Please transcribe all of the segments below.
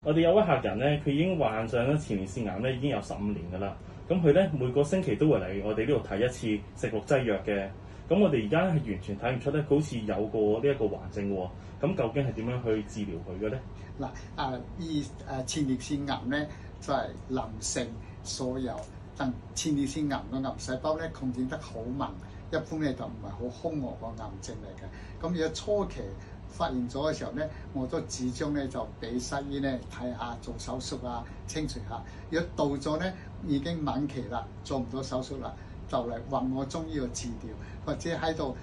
我哋有位客人咧，佢已經患上咗前列腺癌咧，已經有15年㗎啦。咁佢咧每個星期都會嚟我哋呢度睇一次，食6劑藥嘅。咁我哋而家係完全睇唔出咧，佢好似有過呢一個癌症喎。咁究竟係點樣去治療佢嘅咧？嗱，前列腺癌咧就係男性所有，但前列腺癌嘅癌細胞咧擴展得好慢，一般咧就唔係好兇惡個癌症嚟嘅。咁如果初期發現咗嘅時候咧，我都主張咧就俾西醫咧睇下做手術啊，清除下。如果到咗咧已經晚期啦，做唔到手術啦，就嚟揾我中醫去治療，或者喺度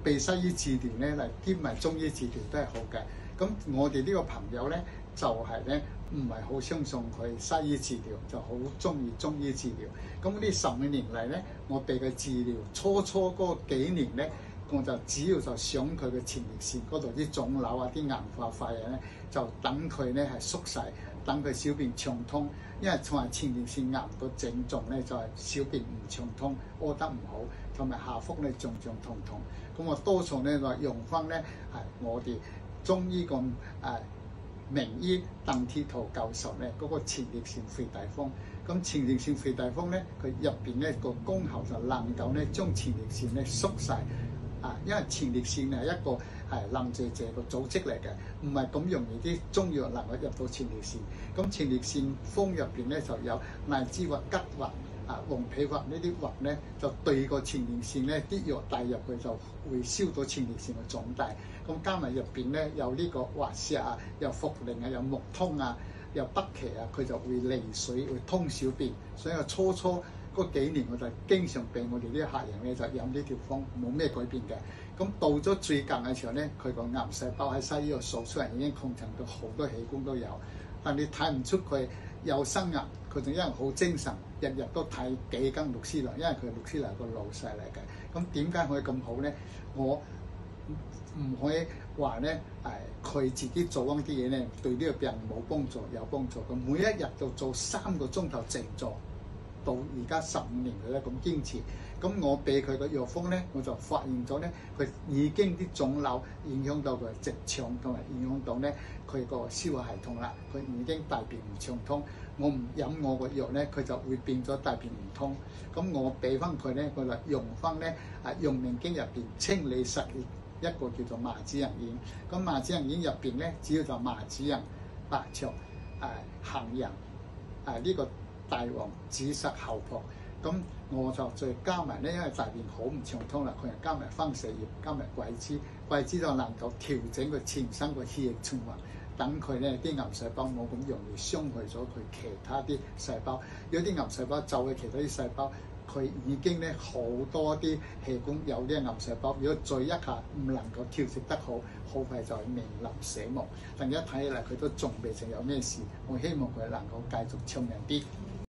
被西醫治療咧嚟兼埋中醫治療都係好嘅。咁我哋呢個朋友咧就係咧唔係好相信佢西醫治療，就好中意中醫治療。咁呢15年嚟咧，我俾佢治療初嗰幾年咧。我就主要就想佢嘅前列腺嗰度啲腫瘤啊、啲硬化塊咧，就等佢咧係縮細，等佢小便暢通。因為同埋前列腺癌個症狀咧就係小便唔暢通、屙得唔好，同埋下腹咧脹脹痛痛。咁我多數咧就用翻咧係我哋中醫個名醫鄧鐵圖教授咧嗰個前列腺肥大方。咁前列腺肥大方咧，佢入邊咧個功效就能夠咧將前列腺咧縮細。因為前列腺係一個腍謝謝個組織嚟嘅，唔係咁容易啲中藥能夠入到前列腺。咁前列腺方入邊咧就有荔枝核、桔核、黃皮核呢啲核咧，就對個前列腺咧啲藥帶入去就會燒到前列腺嘅腫大。咁加埋入邊咧有呢個滑石啊，有茯苓啊，有木通啊，有北芪啊，佢就會利水，會通小便。所以我初嗰幾年我就經常俾我哋啲客人咧就飲呢條方，冇咩改變嘅。咁到咗最近嘅時候咧，佢個癌細胞喺西醫度數出嚟已經擴張到好多器官都有，但你睇唔出佢有生癌，佢仲因為好精神，日日都睇幾斤六斯蘭，因為佢六斯蘭係個老細嚟嘅。咁點解可以咁好咧？我唔可以話咧佢自己做嗰啲嘢咧對呢個病人冇幫助，有幫助。佢每一日就做3個鐘頭靜坐。到而家15年佢咧咁堅持，咁我俾佢個藥方咧，我就發現咗咧，佢已經啲腫瘤影響到佢直腸，同埋影響到咧佢個消化系統啦。佢已經大便唔暢通，我唔飲我個藥咧，佢就會變咗大便唔通。咁我俾翻佢咧，佢就用翻咧用命經入邊清理實一個叫做麻子仁丸。咁麻子仁丸入邊咧，主要就麻子仁、白芍、杏仁呢個大黃、紫砂、厚朴。咁我就再加埋咧，因為大便好唔暢通啦，佢又加埋番石葉，加埋桂枝，桂枝就能夠調整佢全身個血液循環，等佢咧啲癌細胞冇咁容易傷害咗佢其他啲細胞。有啲癌細胞就去其他啲細胞，佢已經咧好多啲器官有啲癌細胞，如果再一下唔能夠調節得好，好快就係面臨死亡。但一睇起嚟佢都仲未曾有咩事，我希望佢能夠繼續長命啲。